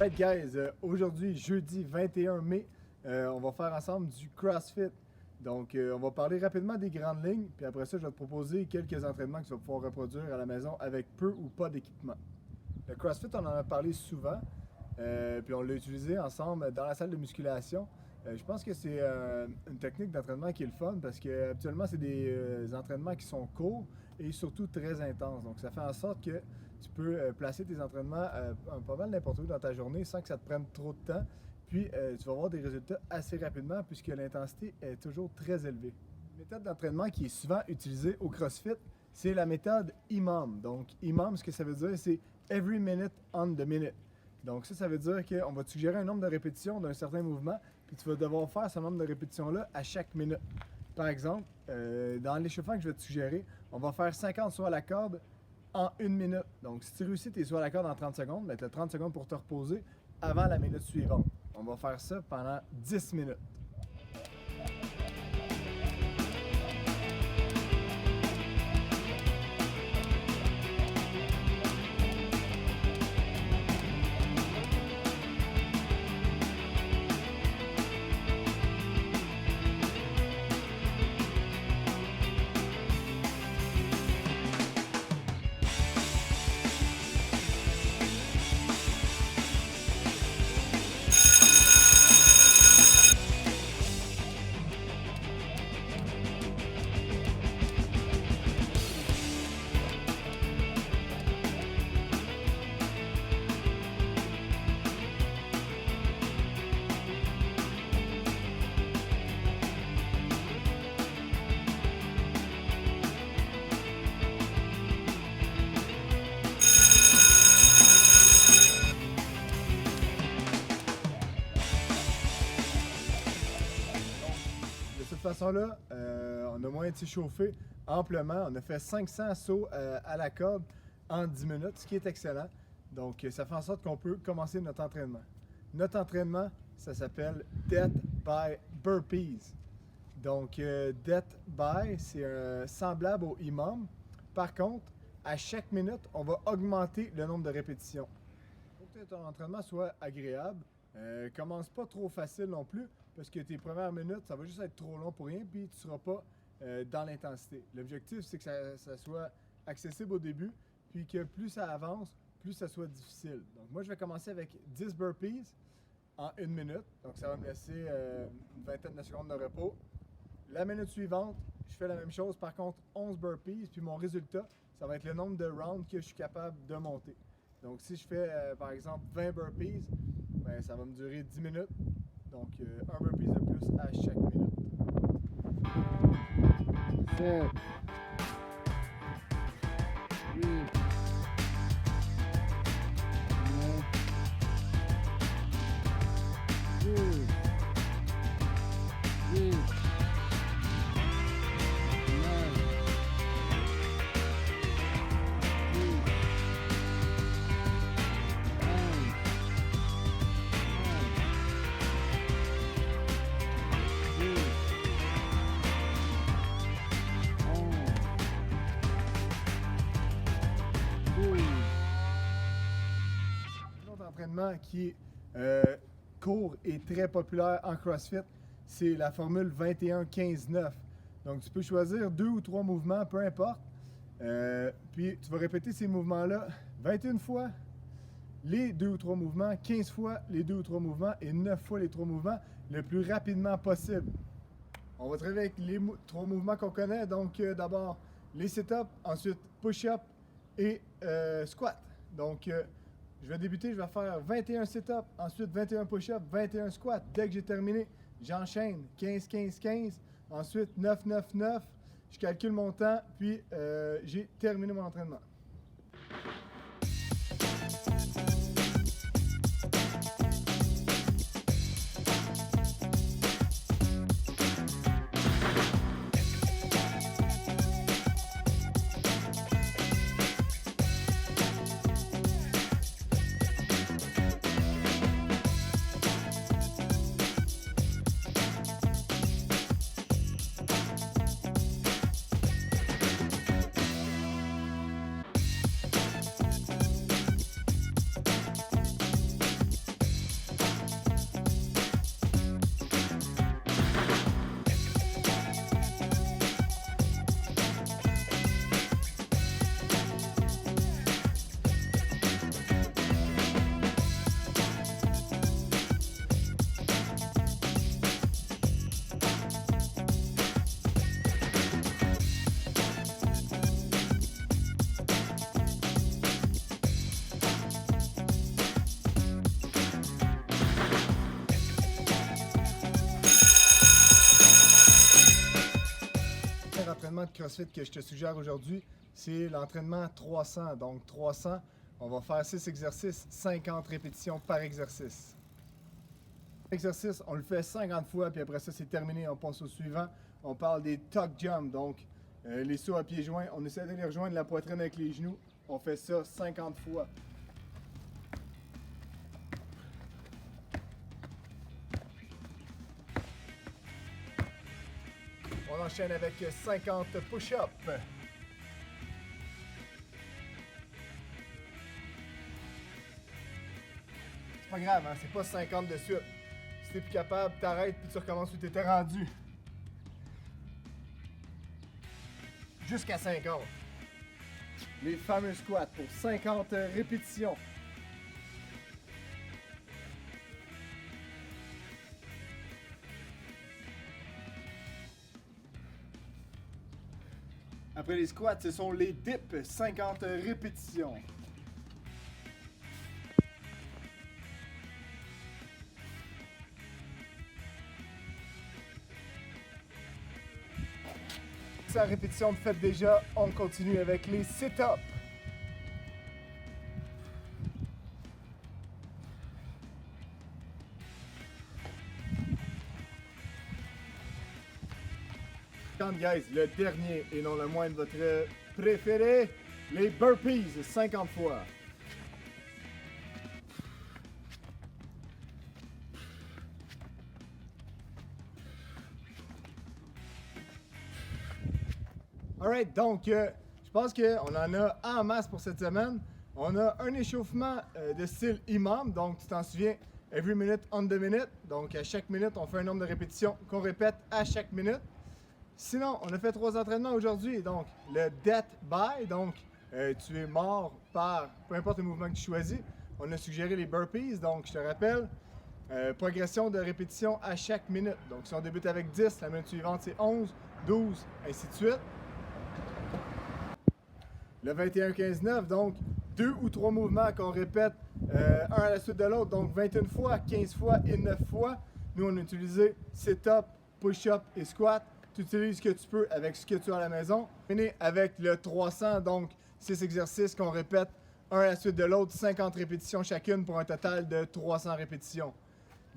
Alright guys, aujourd'hui jeudi 21 mai, on va faire ensemble du CrossFit. Donc on va parler rapidement des grandes lignes, puis après ça je vais te proposer quelques entraînements que tu vas pouvoir reproduire à la maison avec peu ou pas d'équipement. Le CrossFit, on en a parlé souvent, puis on l'a utilisé ensemble dans la salle de musculation. Je pense que c'est une technique d'entraînement qui est le fun parce que habituellement c'est des entraînements qui sont courts et surtout très intenses. Donc ça fait en sorte que tu peux placer tes entraînements pas mal n'importe où dans ta journée sans que ça te prenne trop de temps. Puis tu vas avoir des résultats assez rapidement puisque l'intensité est toujours très élevée. Une méthode d'entraînement qui est souvent utilisée au CrossFit, c'est la méthode EMOM. Donc EMOM, ce que ça veut dire, c'est Every Minute on the Minute. Donc ça veut dire qu'on va te suggérer un nombre de répétitions d'un certain mouvement, puis tu vas devoir faire ce nombre de répétitions-là à chaque minute. Par exemple, dans l'échauffement que je vais te suggérer, on va faire 50 sauts à la corde en 1 minute. Donc si tu réussis tes sauts à la corde en 30 secondes, ben, tu as 30 secondes pour te reposer avant la minute suivante. On va faire ça pendant 10 minutes. De cette façon-là, on a moyen de s'échauffer amplement. On a fait 500 sauts à la corde en 10 minutes, ce qui est excellent. Donc, ça fait en sorte qu'on peut commencer notre entraînement. Notre entraînement, ça s'appelle Death by Burpees. Donc, Death by, c'est semblable au EMOM. Par contre, à chaque minute, on va augmenter le nombre de répétitions. Pour que ton entraînement soit agréable, commence pas trop facile non plus, parce que tes premières minutes, ça va juste être trop long pour rien, puis tu ne seras pas dans l'intensité. L'objectif, c'est que ça soit accessible au début, puis que plus ça avance, plus ça soit difficile. Donc moi, je vais commencer avec 10 burpees en 1 minute. Donc ça va me laisser une vingtaine de secondes de repos. La minute suivante, je fais la même chose, par contre 11 burpees, puis mon résultat, ça va être le nombre de rounds que je suis capable de monter. Donc si je fais par exemple 20 burpees, ben, ça va me durer 10 minutes. Donc un burpees de plus à chaque minute. 7, 8, 9, 10, 8, 9, Entraînement qui est court et très populaire en CrossFit, c'est la formule 21-15-9. Donc tu peux choisir 2 ou 3 mouvements, peu importe. Puis tu vas répéter ces mouvements-là 21 fois les 2 ou 3 mouvements, 15 fois les 2 ou 3 mouvements et 9 fois les 3 mouvements le plus rapidement possible. On va travailler avec les 3 mouvements qu'on connaît. Donc d'abord les sit-ups, ensuite push-up et squat. Donc je vais débuter, je vais faire 21 sit-ups, ensuite 21 push-ups, 21 squats. Dès que j'ai terminé, j'enchaîne 15, 15, 15, ensuite 9, 9, 9. Je calcule mon temps, puis j'ai terminé mon entraînement. de CrossFit que je te suggère aujourd'hui, c'est l'entraînement 300. Donc 300, on va faire 6 exercices, 50 répétitions par exercice. L'exercice, on le fait 50 fois, puis après ça, c'est terminé. On passe au suivant. On parle des tuck jumps, donc les sauts à pieds joints. On essaie d'aller rejoindre la poitrine avec les genoux. On fait ça 50 fois. On enchaîne avec 50 push-ups. C'est pas grave, hein? C'est pas 50 de suite. Si t'es plus capable, t'arrêtes puis tu recommences où t'étais rendu. Jusqu'à 50. Les fameux squats pour 50 répétitions. Après les squats, ce sont les dips, 50 répétitions. Sa répétition de fait déjà, on continue avec les sit-ups. Guys, le dernier et non le moins de votre préféré, les burpees 50 fois. Alright, donc je pense qu'on en a en masse pour cette semaine. On a un échauffement de style imam, donc tu t'en souviens, every minute on the minute. Donc à chaque minute, on fait un nombre de répétitions qu'on répète à chaque minute. Sinon, on a fait 3 entraînements aujourd'hui, donc le death by, donc tu es mort par peu importe le mouvement que tu choisis. On a suggéré les burpees, donc je te rappelle, progression de répétition à chaque minute. Donc si on débute avec 10, la minute suivante c'est 11, 12, ainsi de suite. Le 21-15-9, donc 2 ou 3 mouvements qu'on répète un à la suite de l'autre, donc 21 fois, 15 fois et 9 fois. Nous on a utilisé sit-up, push-up et squat. Tu utilises ce que tu peux avec ce que tu as à la maison. Fini avec le 300, donc 6 exercices qu'on répète un à la suite de l'autre, 50 répétitions chacune pour un total de 300 répétitions.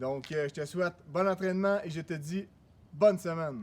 Donc je te souhaite bon entraînement et je te dis bonne semaine.